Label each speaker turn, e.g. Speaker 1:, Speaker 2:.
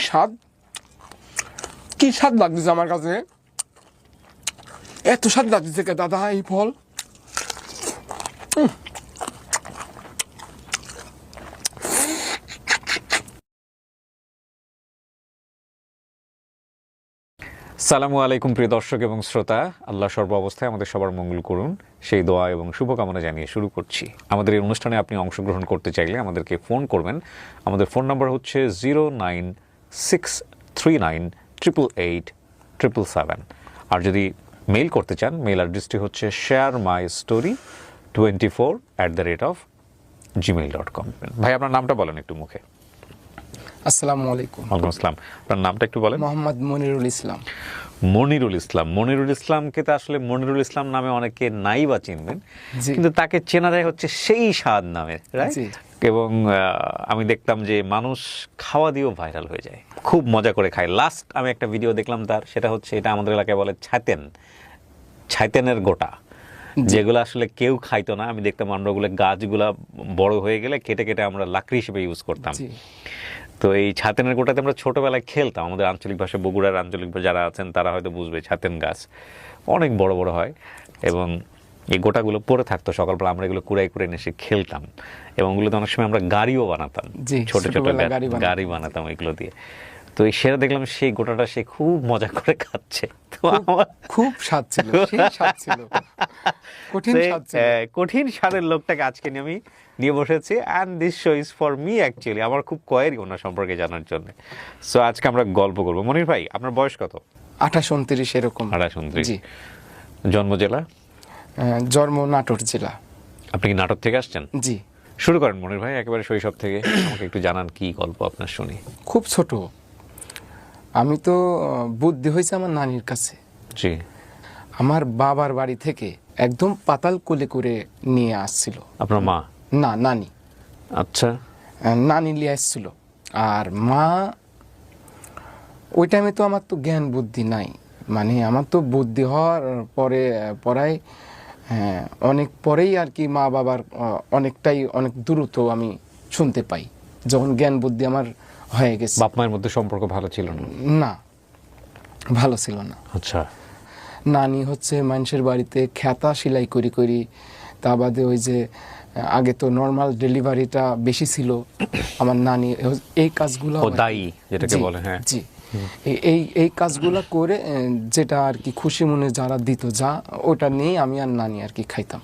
Speaker 1: স্বাদ, কি স্বাদ লাগতেছে আমার কাছে, এত স্বাদ লাগতেছে কে দাদা এই ফল।
Speaker 2: সালামু আলাইকুম প্রিয় দর্শক এবং শ্রোতা, আল্লাহ সর্ব অবস্থায় আমাদের সবার মঙ্গল করুন সেই দোয়া এবং শুভকামনা জানিয়ে শুরু করছি। আমাদের এই অনুষ্ঠানে আপনি অংশগ্রহণ করতে চাইলে আমাদেরকে ফোন করবেন। আমাদের ফোন নাম্বার হচ্ছে 09639888877। আর যদি মেইল করতে চান, মেইল অ্যাড্রেসটি হচ্ছে sharemystory24@gmail.com। ভাই আপনার নামটা বলেন একটু মুখে।
Speaker 1: আসসালামু আলাইকুম।
Speaker 2: ওয়ালাইকুম আসসালাম। আপনার নামটা একটু বলেন।
Speaker 1: মোহাম্মদ মনিরুল ইসলাম।
Speaker 2: মনিরুল ইসলাম। মনিরুল ইসলামকে তো আসলে মনিরুল ইসলাম নামে অনেকে নাই বা চিনবেন, কিন্তু তাকে চেনা যায় হচ্ছে সেই স্বাদ নামে, রাইট? এবং আমি দেখতাম যে মানুষ খাওয়া দিয়েও ভাইরাল হয়ে যায়, খুব মজা করে খায়। লাস্ট আমি একটা ভিডিও দেখলাম তার, সেটা হচ্ছে, এটা আমাদের এলাকায় বলে ছাতেনের গোটা, যেগুলো আসলে কেউ খাইতো না। আমি দেখতাম আমরা ওগুলো গাছগুলা বড় হয়ে গেলে কেটে কেটে আমরা লাকড়ি হিসেবে ইউজ করতাম। তো এই ছাতেনের গোটাতে আমরা ছোটবেলায় খেলতাম। আমাদের আঞ্চলিক ভাষা, বগুড়ার আঞ্চলিক যারা আছেন তারা হয়তো বুঝবে, ছাতেন গাছ অনেক বড় বড় হয় এবং এই গোটাগুলো পড়ে থাকতো। সকালবেলা আমরা এগুলো কুড়াই করে এনে খেলতাম এবং ওগুলোতে অনেক সময় আমরা গাড়িও বানাতাম, ছোট ছোট গাড়ি বানাতাম এগুলো দিয়ে। তো এই সেটা দেখলাম সেই গোটাটা সে খুব মজা করে খাচ্ছে। তো আমার
Speaker 1: খুব স্বাদ ছিল,
Speaker 2: কঠিন স্বাদের লোকটাকে আজকে নিয়ে বসেছি। And this show is for me actually. আমার খুব কোয়েরি ওনার সম্পর্কে জানার জন্য। সো আজকে আমরা গল্প করবো। মনির ভাই, আপনার বয়স কত?
Speaker 1: 28-29 এরকম।
Speaker 2: 28-29। জন্ম জেলা?
Speaker 1: জন্ম নাটোর জেলা।
Speaker 2: আপনি কি নাটোর থেকে আসছেন?
Speaker 1: জি।
Speaker 2: শুরু করেন মনির ভাই, একেবারে শৈশব থেকে আমাকে একটু জানান, কি গল্প আপনার শুনি।
Speaker 1: খুব ছোট, আমি তো বুদ্ধি হয়েছে আমার নানির কাছে।
Speaker 2: জি।
Speaker 1: আমার বাবার বাড়ি থেকে একদম পাতাল কোলে করে নিয়ে আসছিল।
Speaker 2: আপনার মা?
Speaker 1: না, নানি।
Speaker 2: আচ্ছা।
Speaker 1: নানি নিয়ে আসছিল। আর মা, ওই টাইমে তো আমার তো জ্ঞান বুদ্ধি নাই, মানে আমার তো বুদ্ধি হওয়ার পরায় অনেক পরেই আর কি মা বাবার অনেক দ্রুত আমি শুনতে পাই, যখন জ্ঞান বুদ্ধি আমার হয়ে গেছে।
Speaker 2: বাপ মায়ের মধ্যে সম্পর্ক ভালো ছিল না?
Speaker 1: না, ভালো ছিল না।
Speaker 2: আচ্ছা।
Speaker 1: নানি হচ্ছে মানুষের বাড়িতে খেতা সেলাই করি, তা বাদে ওই যে আগে তো নর্মাল ডেলিভারিটা বেশি ছিল, আমার নানি এই কাজগুলো,
Speaker 2: যেটাকে বলে, হ্যাঁ
Speaker 1: জি, এই কাজগুলো করে যেটা আর কি খুশি মনে যারা দিত, যা ওটা নিয়ে আমি আর নানি আর কি খাইতাম।